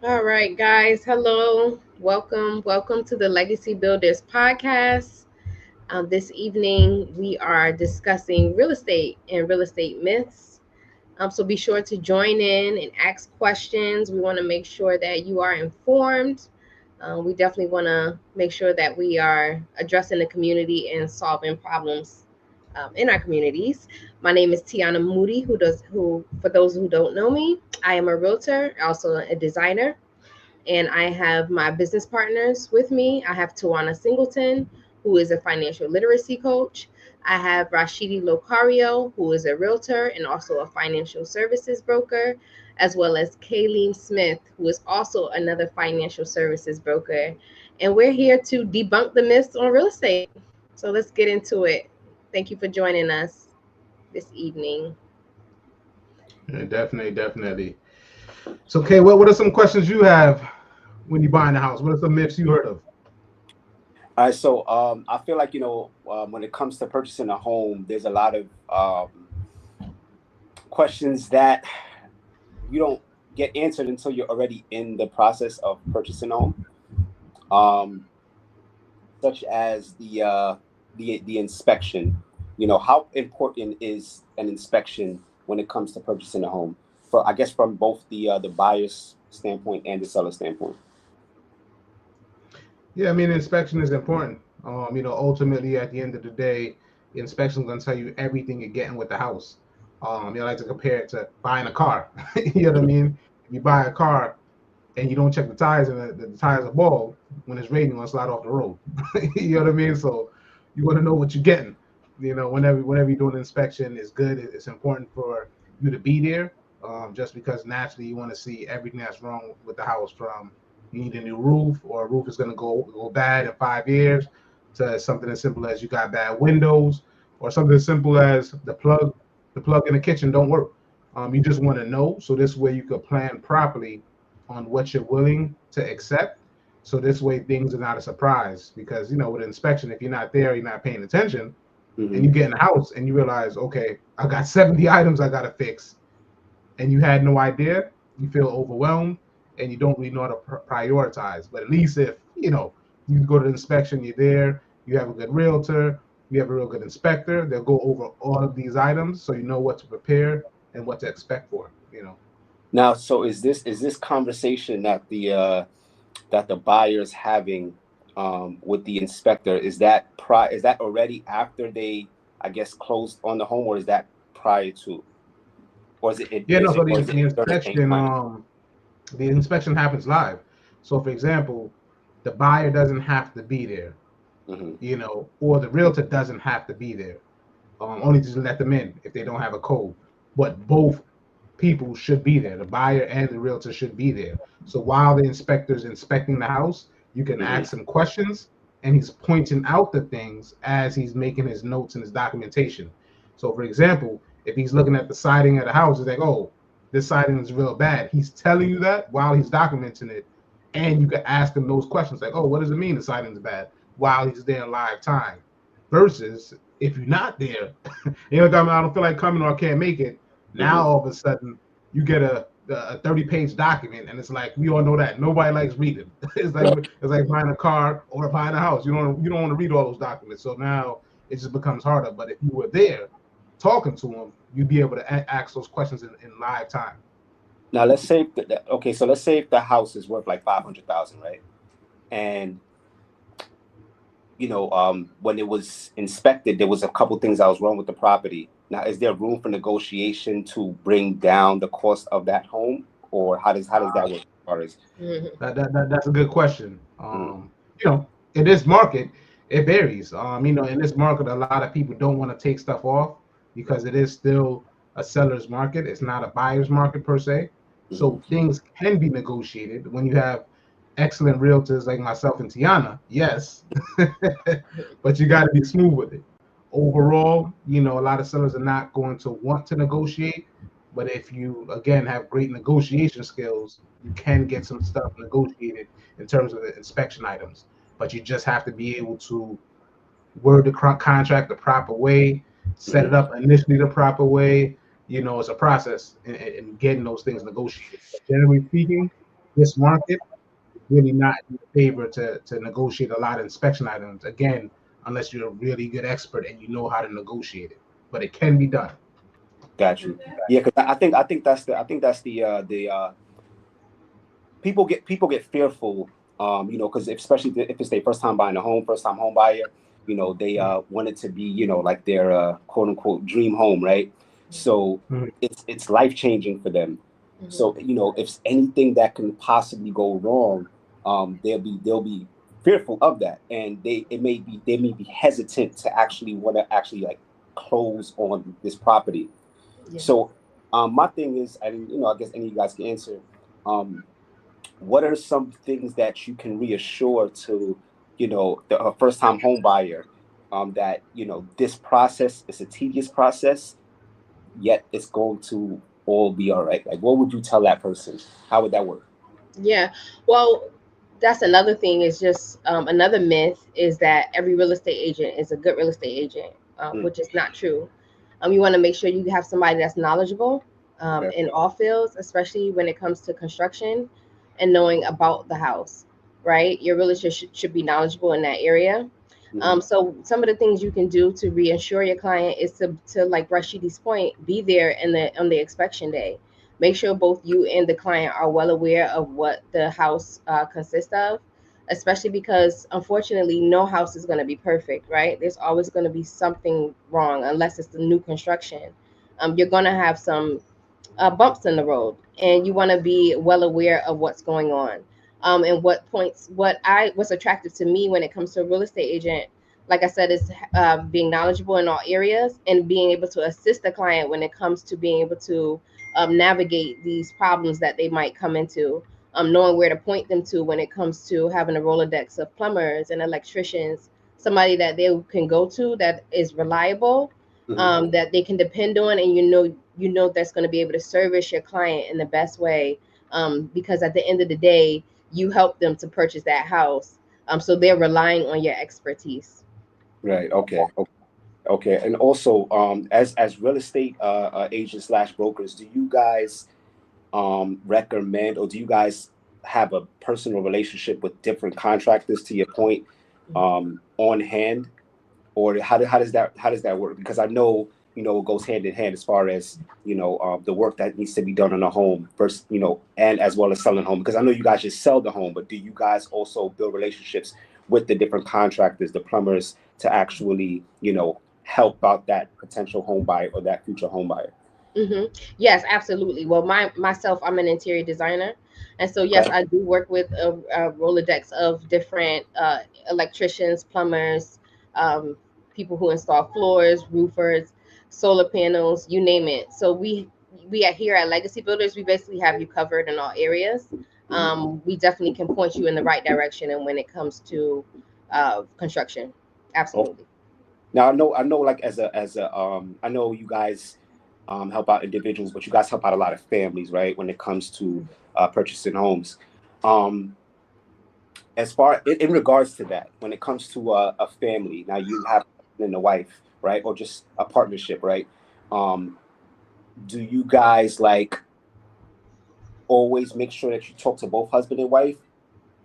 All right, guys. Hello. Welcome to the Legacy Builders podcast. This evening, we are discussing real estate and real estate myths. So be sure to join in and ask questions. We want to make sure that you are informed. We definitely want to make sure that we are addressing the community and solving problems in our communities. My name is Tiana Moody. Who for those who don't know me, I am a realtor, also a designer, and I have my business partners with me. I have Tawana Singleton, who is a financial literacy coach. I have Rashidi Locario, who is a realtor and also a financial services broker, as well as Kayleen Smith, who is also another financial services broker. And we're here to debunk the myths on real estate. So let's get into it. Thank you for joining us this evening. Yeah, definitely. So, Kay, what are some questions you have when you're buying a house? What are some myths you heard of? All right, so I feel like when it comes to purchasing a home, there's a lot of questions that you don't get answered until you're already in the process of purchasing a home, um, such as the inspection. How important is an inspection when it comes to purchasing a home? For I guess from both the buyer's standpoint and the seller standpoint. Yeah, I mean, inspection is important. Ultimately, at the end of the day, the inspection is going to tell you everything you're getting with the house. I like to compare it to buying a car. You know what I mean? If you buy a car and you don't check the tires and the tires are bald, when it's raining, you're going to slide off the road. You know what I mean? So you want to know what you're getting. Whenever you're doing an inspection, it's good. It's important for you to be there, just because naturally you want to see everything that's wrong with the house, from you need a new roof, or a roof is going to go bad in 5 years, to something as simple as you got bad windows, or something as simple as the plug in the kitchen don't work. You just want to know, so this way you could plan properly on what you're willing to accept. So this way things are not a surprise, because with an inspection, if you're not there, you're not paying attention, and you Hmm. get in the house and you realize, okay, I got 70 items I gotta fix, and you had no idea, you feel overwhelmed, and you don't really know how to prioritize. But at least if you go to the inspection, you're there, you have a good realtor, you have a real good inspector, they'll go over all of these items, so you know what to prepare and what to expect for. Now, so is this conversation that the buyer's having with the inspector, is that already after they, I guess, closed on the home, or is that prior to, or is it, Yeah, no, so or the, is the it during a inspection planning? the inspection happens live. So for example, the buyer doesn't have to be there, Hmm. or the realtor doesn't have to be there. Only to let them in if they don't have a code. But both people should be there. The buyer and the realtor should be there. So while the inspector's inspecting the house, you can Hmm. ask him questions, and he's pointing out the things as he's making his notes and his documentation. So for example, if he's looking at the siding of the house, he's like, oh, this siding is real bad. He's telling you that while he's documenting it. And you can ask him those questions like, oh, what does it mean the siding's bad, while he's there in live time. Versus if you're not there, I don't feel like coming, or I can't make it. Now Hmm. all of a sudden you get a 30-page document, and it's like, we all know that nobody likes reading. It's like buying a car or buying a house. You don't want to read all those documents. So now it just becomes harder. But if you were there talking to them, you'd be able to ask those questions in live time. Now, let's say okay, so let's say if the house is worth like 500,000, right? And when it was inspected, there was a couple things that was wrong with the property. Now, is there room for negotiation to bring down the cost of that home, or how does that work as far as? Mhm. That's a good question. Mm, In this market, it varies. In this market, a lot of people don't want to take stuff off because it is still a seller's market. It's not a buyer's market per se. mhm. So things can be negotiated when you have excellent realtors like myself and Tiana. Yes, but you got to be smooth with it. Overall, a lot of sellers are not going to want to negotiate. But if you, again, have great negotiation skills, you can get some stuff negotiated in terms of the inspection items. But you just have to be able to word the contract the proper way, set it Mhm. up initially the proper way. It's a process in getting those things negotiated. But generally speaking, this market, really not in favor to negotiate a lot of inspection items. Again, unless you're a really good expert and you know how to negotiate it. But it can be done. Got you. Yeah, because I think that's the people get fearful, because especially if it's their first time buying a home, first time home buyer, they want it to be, like their quote unquote dream home, right? So it's life changing for them. So if anything that can possibly go wrong, they'll be fearful of that, and they may be hesitant to actually want to actually like close on this property. Yeah. So my thing is, and I guess any of you guys can answer. What are some things that you can reassure to, the first time home buyer, that this process is a tedious process, yet it's going to all be all right? Like, what would you tell that person? How would that work? Yeah. Well, that's another thing is just another myth is that every real estate agent is a good real estate agent, which is not true. You want to make sure you have somebody that's knowledgeable Okay. in all fields, especially when it comes to construction and knowing about the house, right? Your realtor should be knowledgeable in that area. So some of the things you can do to reassure your client is to like Rashidi's point, be there on the inspection day. Make sure both you and the client are well aware of what the house consists of, especially because unfortunately no house is going to be perfect, right? There's always going to be something wrong unless it's the new construction. You're going to have some bumps in the road, and you want to be well aware of what's going on. And what's attractive to me when it comes to a real estate agent, like I said, is being knowledgeable in all areas and being able to assist the client when it comes to being able to navigate these problems that they might come into, knowing where to point them to when it comes to having a Rolodex of plumbers and electricians, somebody that they can go to that is reliable, that they can depend on, and that's going to be able to service your client in the best way, because at the end of the day, you help them to purchase that house, so they're relying on your expertise. Right. Okay. Okay. And also, as real estate agents slash brokers, do you guys recommend, or do you guys have a personal relationship with different contractors, to your point, on hand, or how does that work? Because I know it goes hand in hand as far as the work that needs to be done on a home first, and as well as selling home. Because I know you guys just sell the home, but do you guys also build relationships with the different contractors, the plumbers, to actually help out that potential home buyer or that future home buyer? Yes, absolutely. Well, myself, I'm an interior designer, and so yes, Okay. I do work with a Rolodex of different electricians, plumbers, um, people who install floors, roofers, solar panels, you name it. So we are here at Legacy Builders. We basically have you covered in all areas. We definitely can point you in the right direction, and when it comes to construction, absolutely. Now I know like I know you guys help out individuals, but you guys help out a lot of families, right? When it comes to purchasing homes. As far in regards to that, when it comes to a family, now you have a husband and a wife, right? Or just a partnership, right? Do you guys like always make sure that you talk to both husband and wife?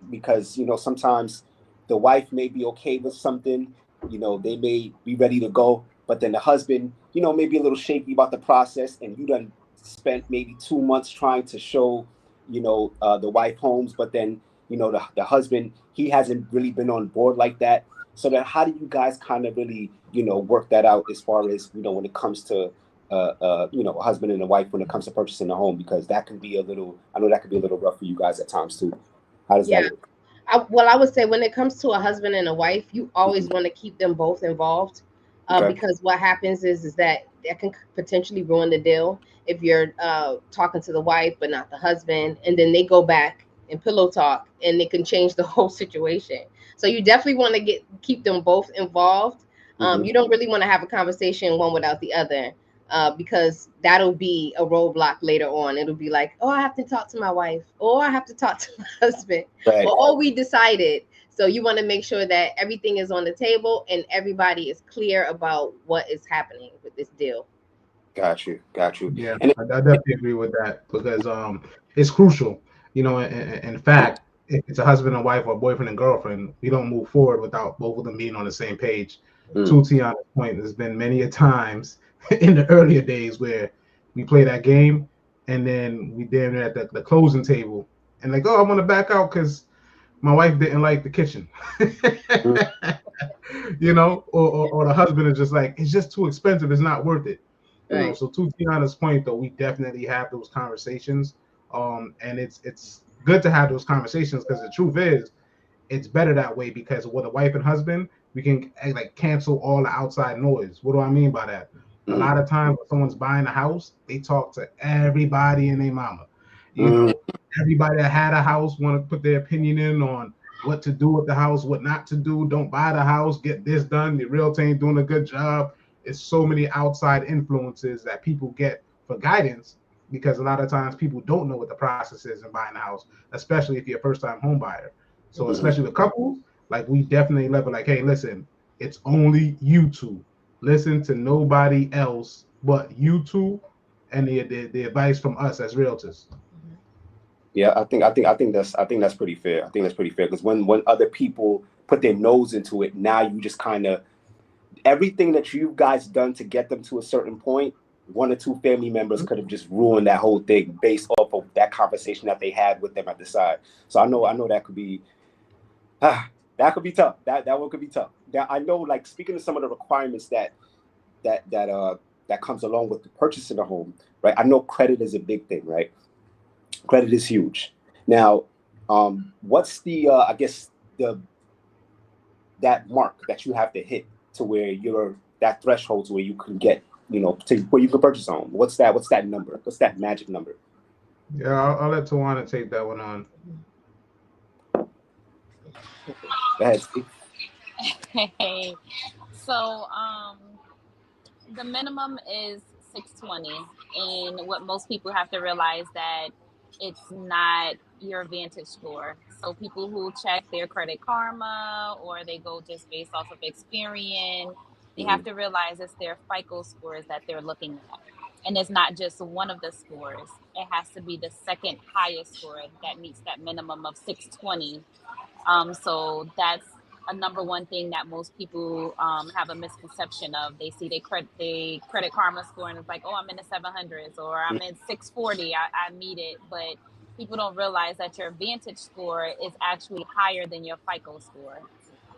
Because sometimes the wife may be okay with something, they may be ready to go, but then the husband may be a little shaky about the process, and you done spent maybe 2 months trying to show the wife homes, but then the husband, he hasn't really been on board like that. So then how do you guys kind of really work that out as far as when it comes to a husband and a wife when it comes to purchasing a home? Because that can be I know that could be a little rough for you guys at times too. How does that Yeah. work? I would say when it comes to a husband and a wife, you always want to keep them both involved, Okay. because what happens is that can potentially ruin the deal if you're talking to the wife but not the husband, and then they go back and pillow talk, and it can change the whole situation. So you definitely want to keep them both involved. You don't really want to have a conversation one without the other, because that'll be a roadblock later on. It'll be like, oh, I have to talk to my wife, or I have to talk to my husband, Right. or oh, we decided. So you want to make sure that everything is on the table and everybody is clear about what is happening with this deal. Got you. Yeah, And I definitely agree with that because it's crucial. You know, in fact, if it's a husband and wife or boyfriend and girlfriend, we don't move forward without both of them being on the same page. To Mm. Tiana's point, there's been many a times in the earlier days where we play that game and then we damn near at the closing table and like, oh, I want to back out because my wife didn't like the kitchen. Mm. You know, or the husband is just like, it's just too expensive, it's not worth it. You know, Right. so to Tiana's point though, we definitely have those conversations. And it's good to have those conversations because the truth is it's better that way because with a wife and husband, we can like cancel all the outside noise. What do I mean by that? A Mm. lot of times when someone's buying a house, they talk to everybody and their mama. You Mm. know, everybody that had a house want to put their opinion in on what to do with the house, what not to do. Don't buy the house, get this done. The realtor ain't doing a good job. It's so many outside influences that people get for guidance because a lot of times people don't know what the process is in buying a house, especially if you're a first-time home buyer. So Mhm. Mm. especially with couples, like we definitely level like, hey, listen, it's only you two. Listen to nobody else but you two and the advice from us as realtors. Yeah, I think that's pretty fair. I think that's pretty fair because when other people put their nose into it, now you just kind of everything that you guys done to get them to a certain point. One or two family members could have just ruined that whole thing based off of that conversation that they had with them at the side. So I know that could be that could be tough. That one could be tough. Now I know, like speaking of some of the requirements that comes along with the purchasing a home, right? I know credit is a big thing, right? Credit is huge. Now, what's the I guess the that mark that you have to hit to where you're that threshold to where you can get to where you can purchase a home? What's that number? What's that magic number? Yeah, I'll let Tawana take that one on. Go ahead, Steve. Hey, so the minimum is 620, and what most people have to realize that it's not your Vantage score. So people who check their Credit Karma or they go just based off of Experian, they have Mhm. to realize it's their FICO scores that they're looking at. And it's not just one of the scores. It has to be the second highest score that meets that minimum of 620. So that's a number one thing that most people have a misconception of. They see they credit karma score and it's like, oh, I'm in the 700s or I'm in 640. I meet it, but people don't realize that your Vantage score is actually higher than your FICO score.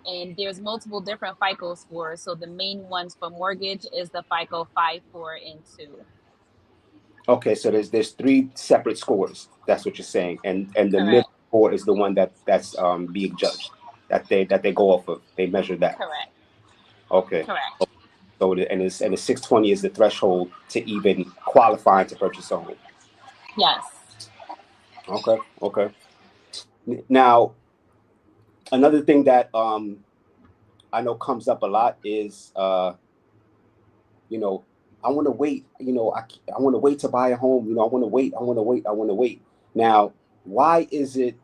And there's multiple different FICO scores. So the main ones for mortgage is the FICO 5, 4, and 2. Okay, so there's three separate scores. That's what you're saying, and the middle Correct. score is the one that's being judged that they go off of. They measure that. Correct. Okay. Correct. So the 620 is the threshold to even qualifying to purchase a home. Yes. Okay. Okay. Now, another thing that I know comes up a lot is you know I want to wait. I want to wait to buy a home. I want to wait. I want to wait. I want to wait. Now, why is it?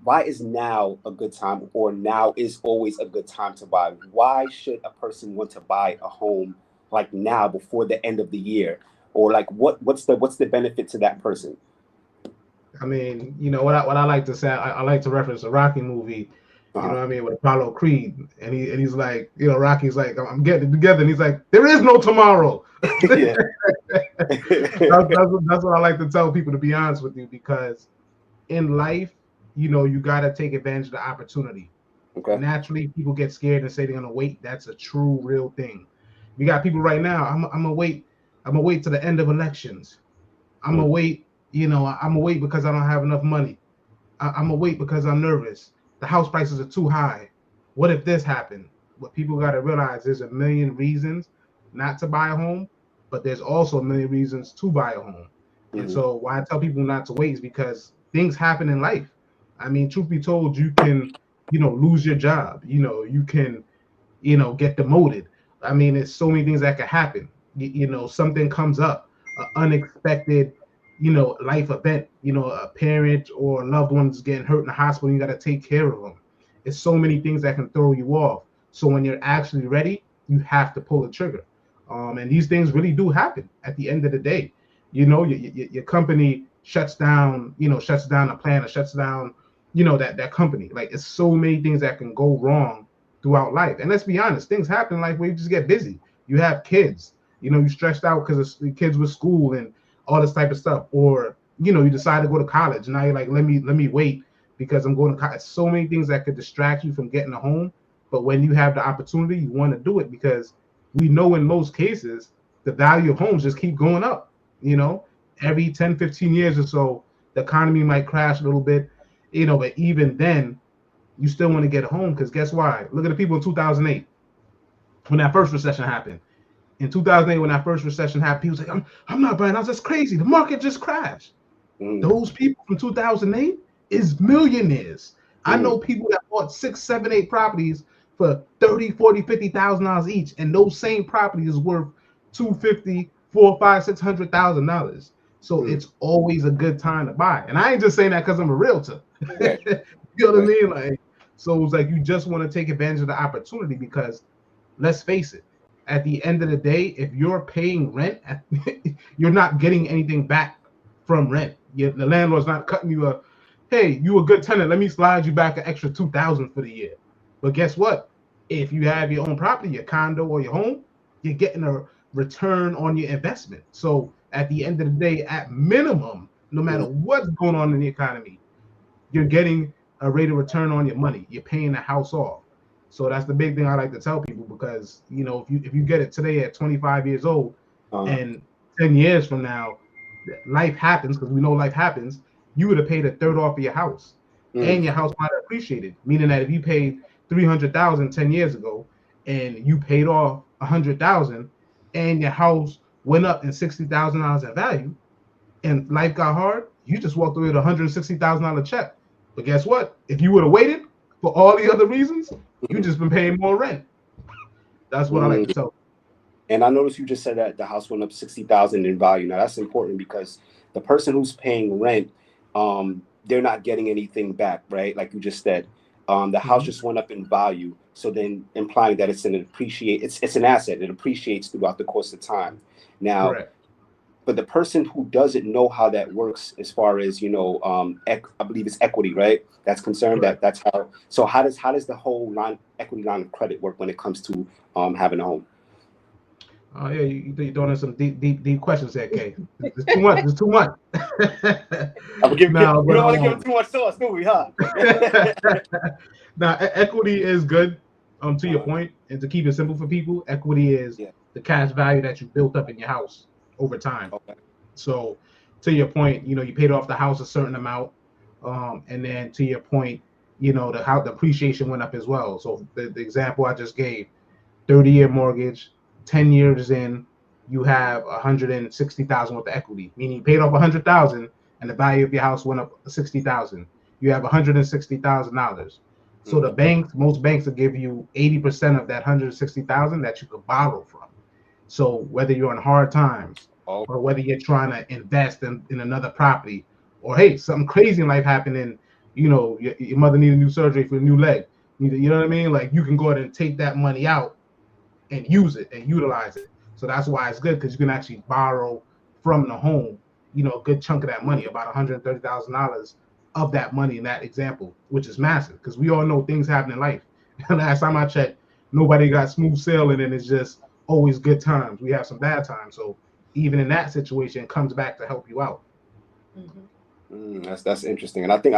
Why is now a good time, or now is always a good time to buy? Why should a person want to buy a home like now before the end of the year, or like what's the benefit to that person? I mean, what I like to say, I like to reference a Rocky movie, Uh-huh. what I mean, with Apollo Creed, and he's like, Rocky's like, I'm getting it together, and he's like, there is no tomorrow. Yeah. That's what I like to tell people, to be honest with you, because in life, you got to take advantage of the opportunity. Okay. Naturally, people get scared and say they're gonna wait. That's a true, real thing. We got people right now. I'm gonna wait. I'm gonna wait to the end of elections. I'm gonna Mm. wait. I'm gonna wait because I don't have enough money. I'm gonna wait because I'm nervous. The house prices are too high. What if this happened? What people got to realize, there's a million reasons not to buy a home, but there's also a million reasons to buy a home. And Mhm. so why I tell people not to wait is because things happen in life. I mean, truth be told, you can, lose your job. You can, get demoted. I mean, it's so many things that could happen. Something comes up, an unexpected, life event. A parent or a loved one's getting hurt in the hospital. You got to take care of them. It's so many things that can throw you off. So when you're actually ready, you have to pull the trigger. And these things really do happen at the end of the day. Your company shuts down a plan, or shuts down, that company. Like, it's so many things that can go wrong throughout life. And let's be honest, things happen in life where you just get busy. You have kids, you're stressed out because the kids with school and all this type of stuff. Or, you decide to go to college. Now you're like, let me wait because I'm going to college. So many things that could distract you from getting a home. But when you have the opportunity, you want to do it, because we know in most cases, the value of homes just keep going up. Every 10, 15 years or so, the economy might crash a little bit, but even then, you still want to get a home, because guess why? Look at the people in 2008 when that first recession happened. In 2008, when that first recession happened, people say, I'm not buying houses. That's crazy. The market just crashed. Those people from 2008 is millionaires. I know people that bought 6, 7, 8 properties for $30,000, $40,000, $50,000 each, and those same properties is worth $250,000, $400,000, $500,000, $600,000. So it's always a good time to buy. And I ain't just saying that because I'm a realtor. You know what I mean? Like, so it's like you just want to take advantage of the opportunity, because let's face it, at the end of the day, if you're paying rent, you're not getting anything back from rent. The landlord's not cutting you a, hey, you a good tenant, let me slide you back an extra $2,000 for the year. But guess what? If you have your own property, your condo or your home, you're getting a return on your investment. So at the end of the day, at minimum, no matter what's going on in the economy, you're getting a rate of return on your money. You're paying the house off. So that's the big thing I like to tell people, because if you get it today at 25 years old, and 10 years from now, life happens, because we know life happens, you would have paid a third off of your house, and your house might have appreciated. Meaning that if you paid $300,000 10 years ago, and you paid off $100,000, and your house went up in $60,000 in value, and life got hard, you just walked away with a $160,000 check. But guess what? If you would have waited for all the other reasons, you just been paying more rent. That's what I like to tell. And I noticed you just said that the house went up $60,000 in value. Now that's important, because the person who's paying rent, they're not getting anything back, right? Like you just said, the house just went up in value. So then implying that it's an asset. It appreciates throughout the course of time. Now, correct. But the person who doesn't know how that works, as far as I believe it's equity, right? That's concerned. Correct. That's how. So how does the whole equity line of credit work when it comes to having a home? Oh yeah, you're throwing in some deep questions there, Kay. It's too much. It's too much. We don't want to give them too much sauce, do we? Huh? Now, equity is good. To your point, and to keep it simple for people, equity is the cash value that you built up in your house over time. Okay. So, to your point, you paid off the house a certain amount, and then to your point, the appreciation went up as well. So the example I just gave, 30-year mortgage, 10 years in, you have $160,000 worth of equity, meaning you paid off $100,000 and the value of your house went up $60,000. You have $160,000. So most banks will give you 80% of that $160,000 that you could borrow from. So whether you're in hard times, or whether you're trying to invest in another property, or hey, something crazy in life happened, and your mother needed new surgery for a new leg, you know what I mean? Like, you can go ahead and take that money out and use it and utilize it. So that's why it's good, because you can actually borrow from the home, a good chunk of that money, about $130,000 of that money in that example, which is massive, because we all know things happen in life. Last time I checked, nobody got smooth sailing, and it's just always good times. We have some bad times. So even in that situation, it comes back to help you out. That's interesting. And I think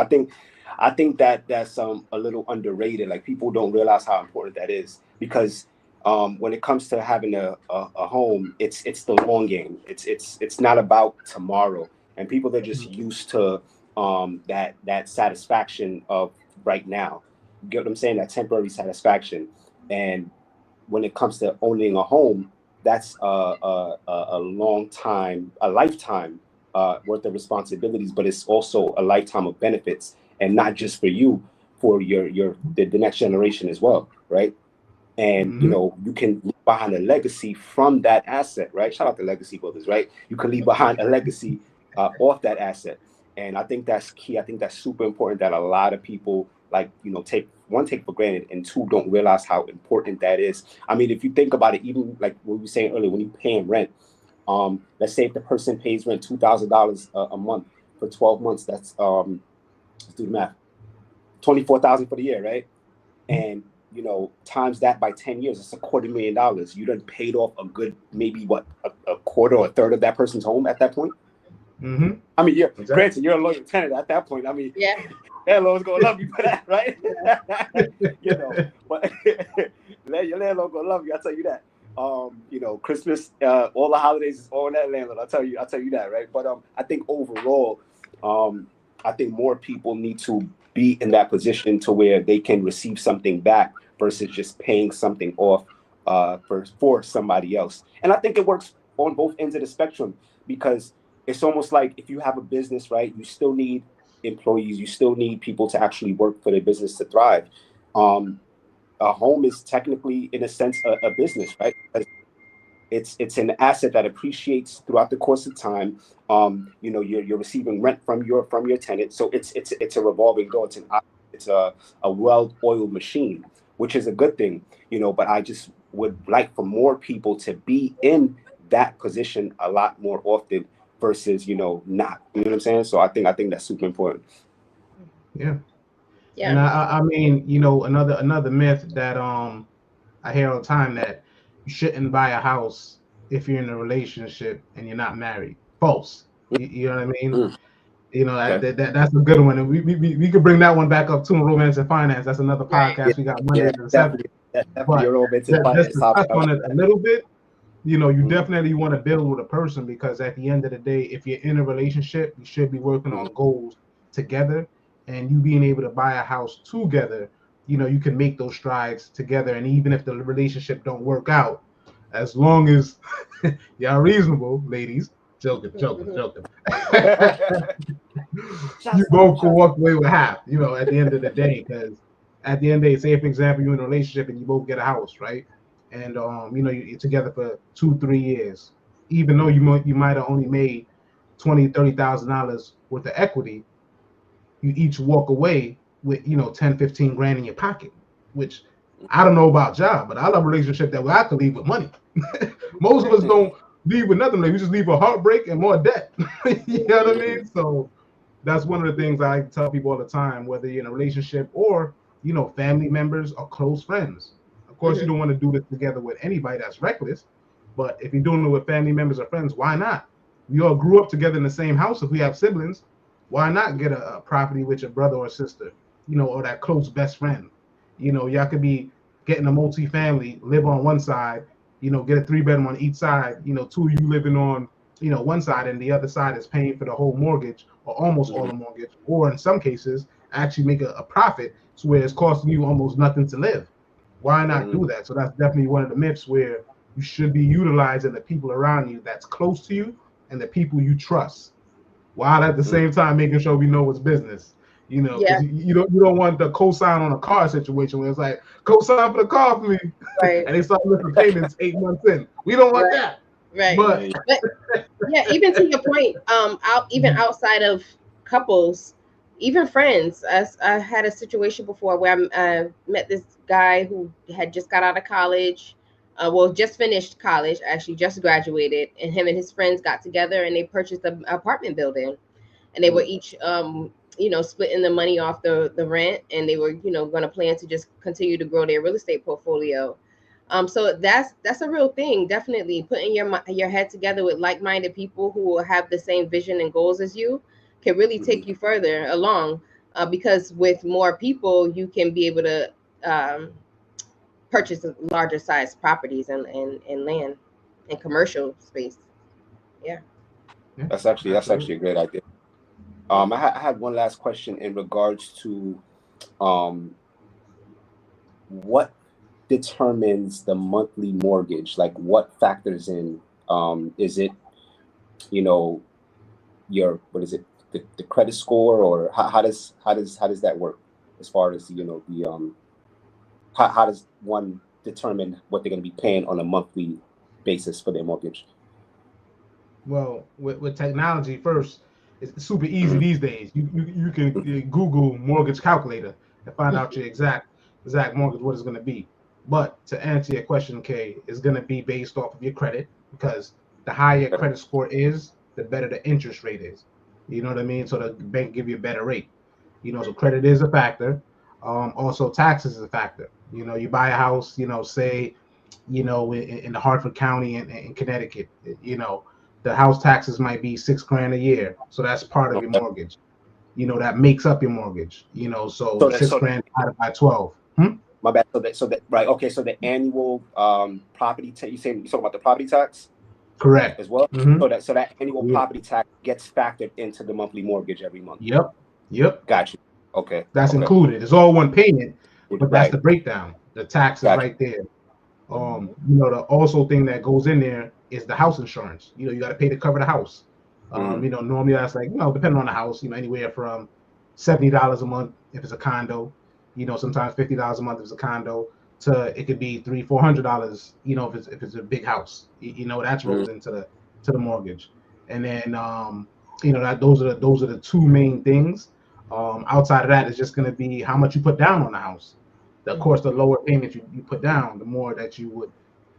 that that's a little underrated. Like, people don't realize how important that is, because when it comes to having a home, it's the long game. It's not about tomorrow, and people are just used to that satisfaction of right now. You get what I'm saying? That temporary satisfaction. And when it comes to owning a home, that's a long time, a lifetime worth of responsibilities, but it's also a lifetime of benefits, and not just for you, for the next generation as well, right? And you can leave behind a legacy from that asset, right? Shout out to Legacy Brothers, right? You can leave behind a legacy off that asset, and I think that's key. I think that's super important, that a lot of people take for granted, and two, don't realize how important that is. I mean, if you think about it, even like what we were saying earlier, when you're paying rent, let's say if the person pays rent $2,000 a month, for 12 months, that's let's do the math, 24,000 for the year, right? And you know, times that by 10 years, it's $250,000. You done paid off a good, maybe what, a quarter or a third of that person's home at that point. Mm-hmm. I mean, Exactly. granted, you're a loyal tenant at that point. I mean, Yeah. landlord's gonna love you for that, right? You know, but your landlord gonna love you. I'll tell you that. You know, Christmas, all the holidays is all on that landlord. I'll tell you that, right? But I think overall, I think more people need to be in that position to where they can receive something back versus just paying something off for somebody else. And I think it works on both ends of the spectrum, because it's almost like if you have a business, right, you still need employees, you still need people to actually work for their business to thrive. A home is technically, in a sense, a business, right? It's an asset that appreciates throughout the course of time. You know, you're receiving rent from your tenant, so it's a revolving door. It's a well-oiled machine, which is a good thing, you know. But I just would like for more people to be in that position a lot more often versus, you know, not. You know what I'm saying? So I think that's super important. Yeah. Yeah. And I mean, you know, another myth that I hear all the time, that you shouldn't buy a house if you're in a relationship and you're not married. False. You know what I mean? You know, Okay. that's a good one, and we could bring that one back up too, in Romance and Finance. That's another podcast. Right. We got Monday to the 7th. Definitely your romantic Just finance to topic. touch on it a little bit, you know, you Mhm. definitely want to build with a person, because at the end of the day, if you're in a relationship, you should be working on goals together, and you being able to buy a house together, you know, you can make those strides together. And even if the relationship don't work out, as long as y'all reasonable, ladies, joking. You both can walk away with half, you know, at the end of the day. Because at the end of the day, say for example, you're in a relationship and you both get a house, right? And you know, you're together for 2-3 years. Even though you might have only made $20,000-$30,000 worth of equity, you each walk away with, you know, 10-15 grand in your pocket. Which, I don't know about y'all, but I love a relationship that I could leave with money. Most of us don't leave with nothing. Like, we just leave a heartbreak and more debt. You know what I mean? So that's one of the things I tell people all the time, whether you're in a relationship or, you know, family members or close friends. Of course, you don't want to do this together with anybody that's reckless, but if you're doing it with family members or friends, why not? We all grew up together in the same house. If we have siblings, why not get a property with your brother or sister, you know, or that close best friend? You know, y'all could be getting a multi-family, live on one side, you know, get a 3-bedroom on each side, you know, 2 of you living on, you know, one side, and the other side is paying for the whole mortgage or almost all the mortgage, or in some cases actually make a profit, so where it's costing you almost nothing to live. Why not do that? So that's definitely one of the myths, where you should be utilizing the people around you that's close to you and the people you trust, while at the same time making sure we know what's business. You know, because you don't want the co-sign on a car situation where it's like, co-sign for the car for me, Right. and they start missing payments 8 months in. We don't want that. Right. But yeah, even to your point, even outside of couples, even friends. I had a situation before where I met this guy who had just got out of college. Well, just finished college, actually just graduated, and him and his friends got together and they purchased an apartment building, and they were each you know, splitting the money off the rent, and they were, you know, going to plan to just continue to grow their real estate portfolio. So that's a real thing. Definitely putting your head together with like-minded people who will have the same vision and goals as you can really take you further along. Because with more people, you can be able to purchase larger size properties and land and commercial space. Yeah. That's actually a great idea. I had one last question in regards to what determines the monthly mortgage? Like, what factors in? Is it, you know, your, what is it, the credit score, or how does that work as far as, you know, the how does one determine what they're going to be paying on a monthly basis for their mortgage? Well, with technology, first, it's super easy these days. You can Google mortgage calculator and find out your exact mortgage, what it's going to be. But to answer your question, Kay, it's going to be based off of your credit, because the higher your credit score is, the better the interest rate is. You know what I mean? So the bank give you a better rate. You know, so credit is a factor. Also taxes is a factor. You know, you buy a house, you know, say, you know, in the Hartford County in Connecticut, you know, the house taxes might be $6,000 a year. So that's part of your Okay. mortgage. You know, that makes up your mortgage. You know, so So that six so grand divided by 12. Hmm? my bad. So that right. Okay. So the annual property tax. You talking about the property tax Correct. as well. Hmm. So that annual Yeah. property tax gets factored into the monthly mortgage every month. Yep. Yep. Got you. Okay. That's Okay. included. It's all one payment, but that's Right. the breakdown. The tax is Got you. right there. You know, the also thing that goes in there is the house insurance. You know, you got to pay to cover the house. Mm. You know, normally that's like, you know, depending on the house, you know, anywhere from $70 a month if it's a condo, you know, sometimes $50 a month if it's a condo, to it could be $300-400, you know, if it's a big house. You know, that's Mm. rolled into the mortgage. And then you know, that those are the two main things. Outside of that, it's just gonna be how much you put down on the house. Of course, the lower payment you put down, the more that you would,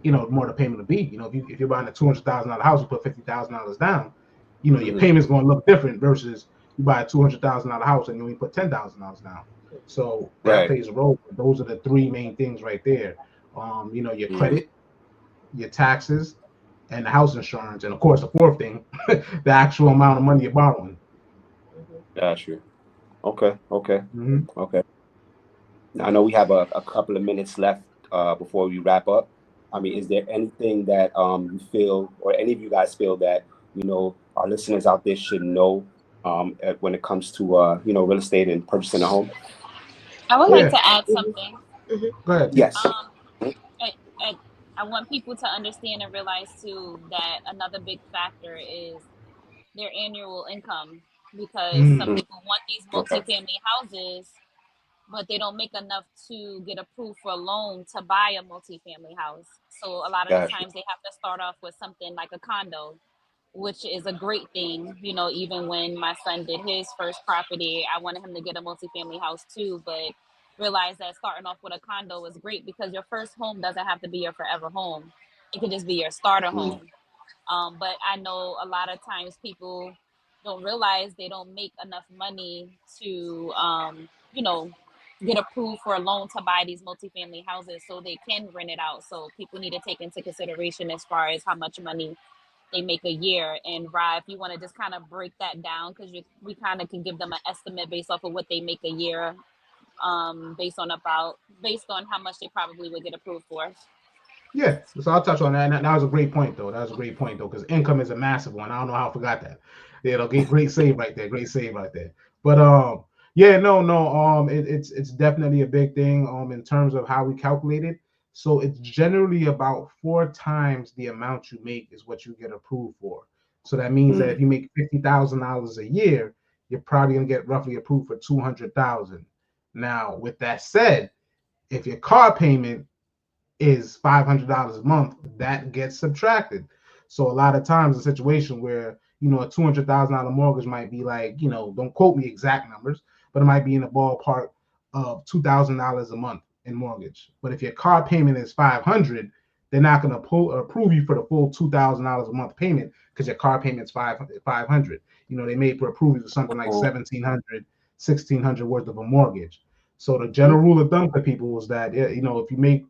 you know, the more the payment would be. You know, if you're buying a $200,000 house, you put $50,000 down. You know, your Mhm. payment's going to look different versus you buy a $200,000 house and you only put $10,000 down. So that Right. plays a role. Those are the three main things right there. You know, your Mm. credit, your taxes, and the house insurance, and of course the fourth thing, the actual amount of money you're borrowing. Got you. Okay. Okay. Mm-hmm. Okay. I know we have a couple of minutes left before we wrap up. I mean, is there anything that you feel, or any of you guys feel that our listeners out there should know when it comes to real estate and purchasing a home? I would like Yeah, to add something. go ahead. Yes. I, I, I want people to understand and realize too that another big factor is their annual income, because some Mm, Mm. people want these Okay. multifamily houses, but they don't make enough to get approved for a loan to buy a multifamily house. So a lot of the Got you. times they have to start off with something like a condo, which is a great thing. Even when my son did his first property, I wanted him to get a multifamily house too, but realized that starting off with a condo is great because your first home doesn't have to be your forever home. It could just be your starter Mm. home. But I know a lot of times people don't realize they don't make enough money to, get approved for a loan to buy these multifamily houses so they can rent it out. So people need to take into consideration as far as how much money they make a year. And Rye, if you want to just kind of break that down, because we kind of can give them an estimate based off of what they make a year, based on how much they probably would get approved for. yeah, so I'll touch on that. And that was a great point, though. That was a great point, though, because income is a massive one. I don't know how I forgot that. You know, great save right there. Great save right there. But yeah, no. It's definitely a big thing. In terms of how we calculate it. So it's generally about 4 times the amount you make is what you get approved for. So that means that Mm. if you make $50,000 a year, you're probably gonna get roughly approved for 200,000. Now, with that said, if your car payment is $500 a month, that gets subtracted. So a lot of times, a situation where a $200,000 mortgage might be like, don't quote me exact numbers, but it might be in the ballpark of $2,000 a month in mortgage. But if your car payment is 500, they're not going to approve you for the full $2,000 a month payment because your car payment's 500. They may approve you for something like Oh. 1,700, 1,600 worth of a mortgage. So the Mm. general rule of thumb for people is that if you make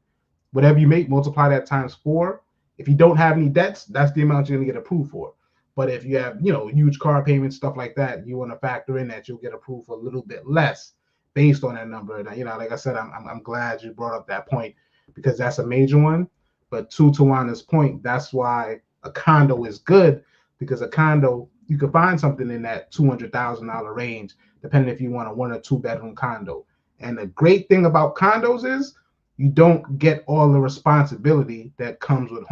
whatever you make, multiply that times 4. If you don't have any debts, that's the amount you're going to get approved for. But if you have, huge car payments, stuff like that, you want to factor in that you'll get approved for a little bit less based on that number. And like I said, I'm glad you brought up that point because that's a major one. But to Tawana's point, that's why a condo is good, because a condo, you can find something in that $200,000 range, depending if you want a 1 or 2 bedroom condo. And the great thing about condos is you don't get all the responsibility that comes with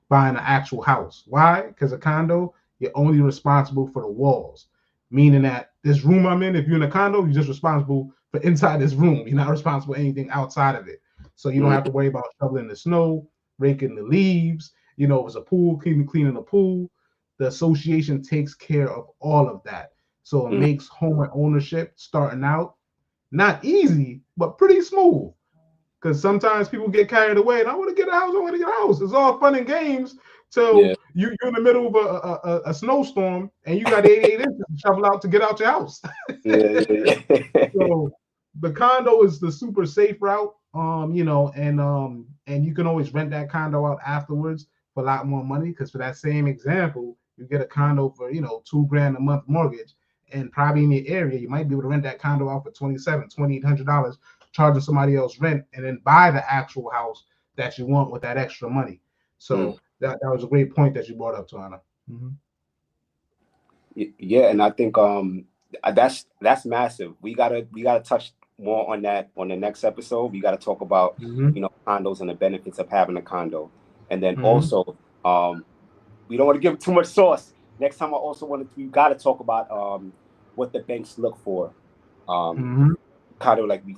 buying an actual house. Why? Because a condo, you're only responsible for the walls, meaning that this room I'm in, if you're in a condo, you're just responsible for inside this room. You're not responsible for anything outside of it. So you don't have to worry about shoveling the snow, raking the leaves. If it's a pool, cleaning the pool. The association takes care of all of that. So it makes home ownership starting out not easy, but pretty smooth. Because sometimes people get carried away and I want to get a house, I want to get a house. It's all fun and games till you're in the middle of a snowstorm and you got 88 inches to shovel out to get out your house. Yeah. So the condo is the super safe route, and you can always rent that condo out afterwards for a lot more money. Because for that same example, you get a condo for $2,000 a month mortgage, and probably in your area, you might be able to rent that condo out for $2,800, charging somebody else rent, and then buy the actual house that you want with that extra money. So that was a great point that you brought up, Tana. Mm-hmm. Yeah, and I think that's massive. We gotta touch more on that on the next episode. We gotta talk about condos and the benefits of having a condo, and then also we don't want to give too much sauce. Next time, we gotta talk about what the banks look for. Kind of like we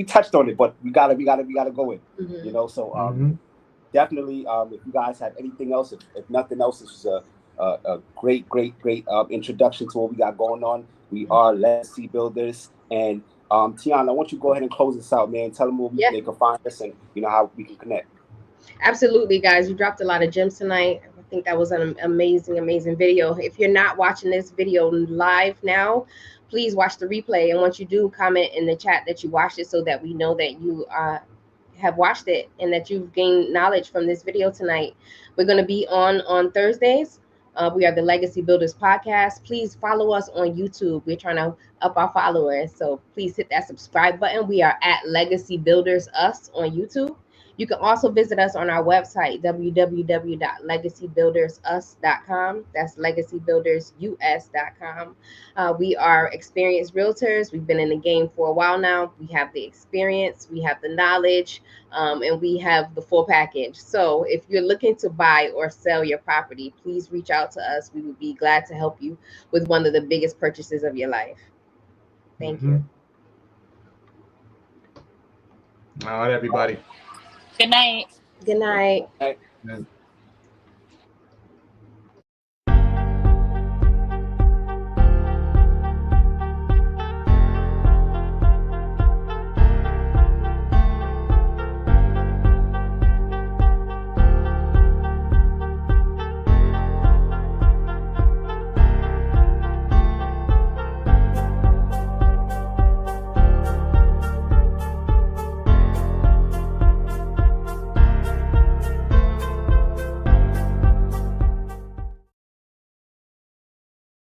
touched on it, but we gotta go in. So definitely, if you guys have anything else, if nothing else, this is a great introduction to what we got going on. We are Legacy Builders, and Tiana, why don't you go ahead and close this out, man? Tell them where they can find us and how we can connect. Absolutely, guys. You dropped a lot of gems tonight. I think that was an amazing video. If you're not watching this video live now, please watch the replay. And once you do, comment in the chat that you watched it so that we know that you have watched it and that you've gained knowledge from this video tonight. We're going to be on Thursdays. We are the Legacy Builders Podcast. Please follow us on YouTube. We're trying to up our followers. So please hit that subscribe button. We are at Legacy Builders Us on YouTube. You can also visit us on our website, www.legacybuildersus.com. That's legacybuildersus.com. We are experienced realtors. We've been in the game for a while now. We have the experience, we have the knowledge, and we have the full package. So if you're looking to buy or sell your property, please reach out to us. We would be glad to help you with one of the biggest purchases of your life. Thank you. All right, everybody. Good night. Good night. All right.